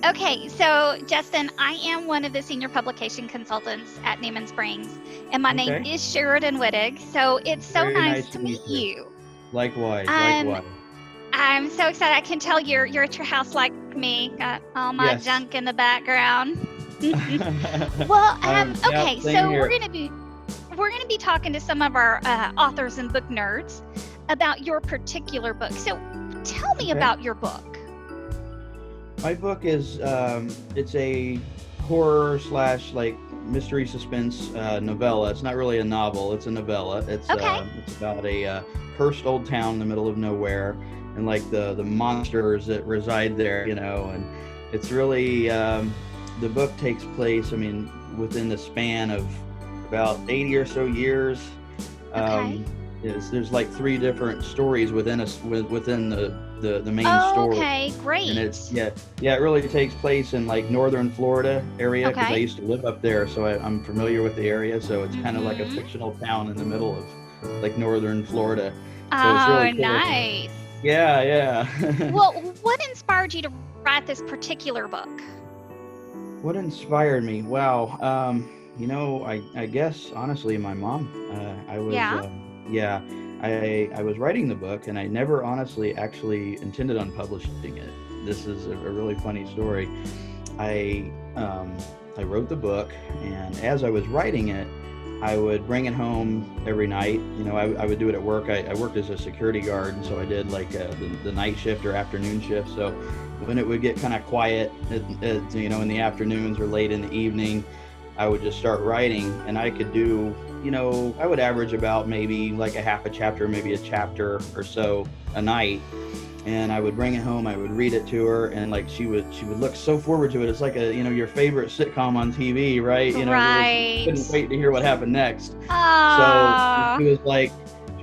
Okay, so Justin, I am one of the senior publication consultants at Neiman Springs, and my name Okay. is Sheridan Wittig. So it's so Very nice nice to to meet meet you. you. Likewise, Um, likewise. I'm so excited. I can tell you're at your house like me. Got all my Yes. junk in the background. Well, Yeah, okay, same so here. we're gonna be talking to some of our authors and book nerds about your particular book. So tell me Okay. about your book. My book is it's a horror slash like mystery suspense novella. It's not really a novel. It's a novella. Okay. It's about a cursed old town in the middle of nowhere, and like the monsters that reside there, and it's really the book takes place. I mean, within the span of about 80 or so years. Okay. There's like three different stories within the main story, Okay, and great. it really takes place in like northern Florida area because I Okay. used to live up there, so I'm familiar with the area. So it's kind of like a Mm-hmm. fictional town in the middle of like northern Florida. So it's really Oh, cool. nice. Yeah, yeah. Well, what inspired you to write this particular book? What inspired me? Wow. I guess honestly, my mom. I was, Yeah. yeah, I was writing the book, and I never honestly actually intended on publishing it. This is a really funny story. I I wrote the book, and as I was writing it, I would bring it home every night. I would do it at work. I worked as a security guard, and so I did like the night shift or afternoon shift. So when it would get kind of quiet, in the afternoons or late in the evening, I would just start writing, and I could do, I would average about maybe like a half a chapter, maybe a chapter or so a night. And I would bring it home, I would read it to her, and like she would look so forward to it. It's like your favorite sitcom on TV, right? Really Right. couldn't wait to hear what happened next. So Oh, she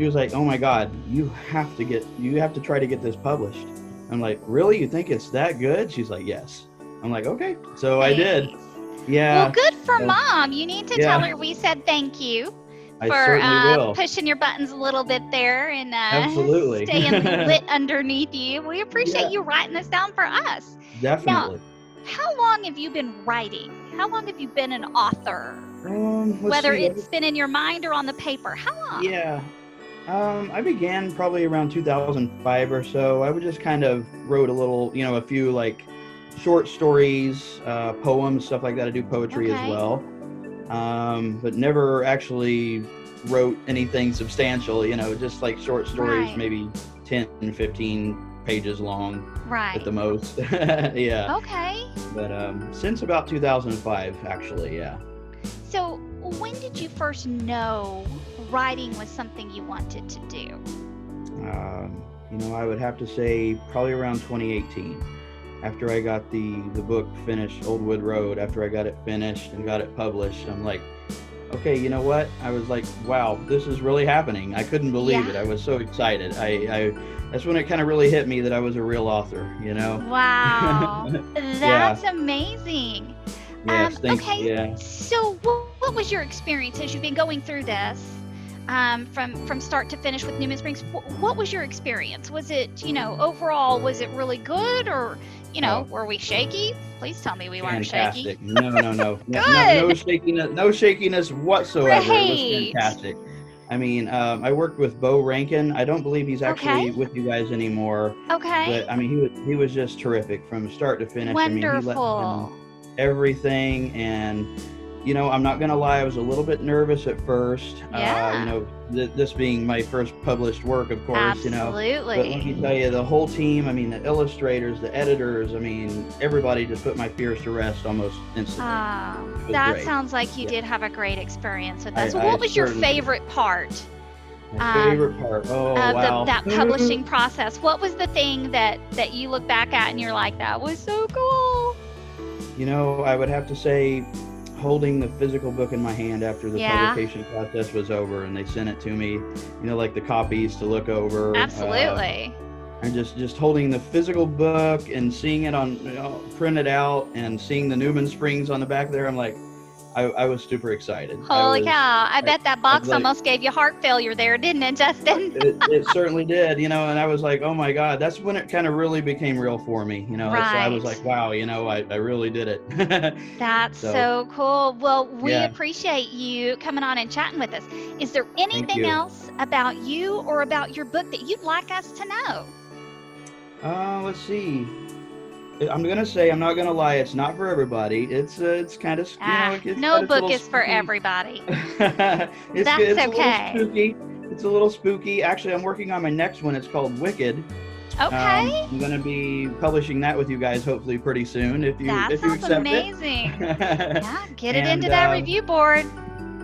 was like, "Oh my God, you have to try to get this published." I'm like, "Really? You think it's that good?" She's like, "Yes." I'm like, "Okay." So I did. nice. Well, Yeah. good for So, mom. You need to tell yeah, her we said thank you I for certainly will. pushing your buttons a little bit there and Absolutely. staying lit underneath you. We appreciate Yeah, you writing this down for us. Now, definitely. how long have you been writing? How long have you been an author? Let's Whether see. it's been in your mind or on the paper, how long? Yeah. I began probably around 2005 or so. I would just kind of wrote a little, a few like short stories, poems, stuff like that. I do poetry as Okay, well, but never actually wrote anything substantial, just like short stories, right, maybe 10, 15 pages long at right. the most. Yeah. Okay. But since about 2005, actually, yeah. So, when did you first know writing was something you wanted to do? I would have to say probably around 2018, after I got the book finished, Old Wood Road. After I got it finished and got it published, I'm like, okay, you know what? I was like, wow, this is really happening. I couldn't believe Yeah. it. I was so excited. I That's when it kind of really hit me that I was a real author. Wow. Yeah. That's amazing. Yes. Thank you. Okay. Yeah. So, what was your experience as you've been going through this? From start to finish with Newman Springs, what was your experience? Was it, overall, was it really good, or, Oh, were we shaky? Please tell me we weren't shaky. fantastic. No, no, no, no, no, no Good. shakiness, no shakiness whatsoever. It was Great. fantastic. I mean, I worked with Bo Rankin. I don't believe he's Okay. actually with you guys anymore, Okay. but I mean, he was just terrific from start to finish. I mean, he let me in Wonderful. everything, and I'm not gonna lie, I was a little bit nervous at first. Yeah. This being my first published work, of course. But let me Absolutely. tell you, the whole team, I mean, the illustrators, the editors, I mean, everybody just put my fears to rest almost instantly. It was That great. sounds like you Yeah, did have a great experience with I, us. Well, I what was your certainly did. favorite part My favorite um, part. Oh, of wow. that publishing process? What was the thing that you look back at and you're like, that was so cool? I would have to say, holding the physical book in my hand after the Yeah, publication process was over and they sent it to me, like the copies to look over. absolutely. And just holding the physical book and seeing it on printed out and seeing the Newman Springs on the back there, I'm like, I was super excited. Holy cow. I bet that I was box like, almost gave you heart failure there, didn't it, Justin? it certainly did, and I was like, oh my God, that's when it kind of really became real for me. I was like, Right. wow, I really did it. That's So, so cool. Well, we yeah, appreciate you coming on and chatting with us. Is there thank anything you. else about you or about your book that you'd like us to know? Let's see. I'm gonna say, I'm not gonna lie, it's not for everybody. It's kind of, it's No got its book little is for spooky. everybody. it's That's it's a little okay. spooky. It's a little spooky. Actually, I'm working on my next one. It's called Wicked. Okay. I'm gonna be publishing that with you guys hopefully pretty soon, That if you sounds accept it. amazing. Yeah, get it into And that review board.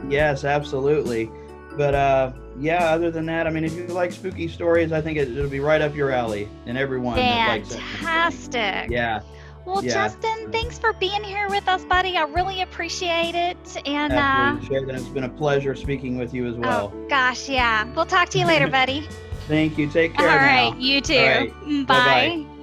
yes, absolutely. But yeah, other than that, I mean, if you like spooky stories, I think it'll be right up your alley, and everyone that likes that kind of thing. Fantastic. Yeah, Well, yeah. Justin, thanks for being here with us, buddy. I really appreciate it. And, Absolutely, Sheridan. It's been a pleasure speaking with you as oh, well. gosh, yeah. We'll talk to you later, buddy. Thank you. Take All care right, now. you All too. right. Bye bye. Bye.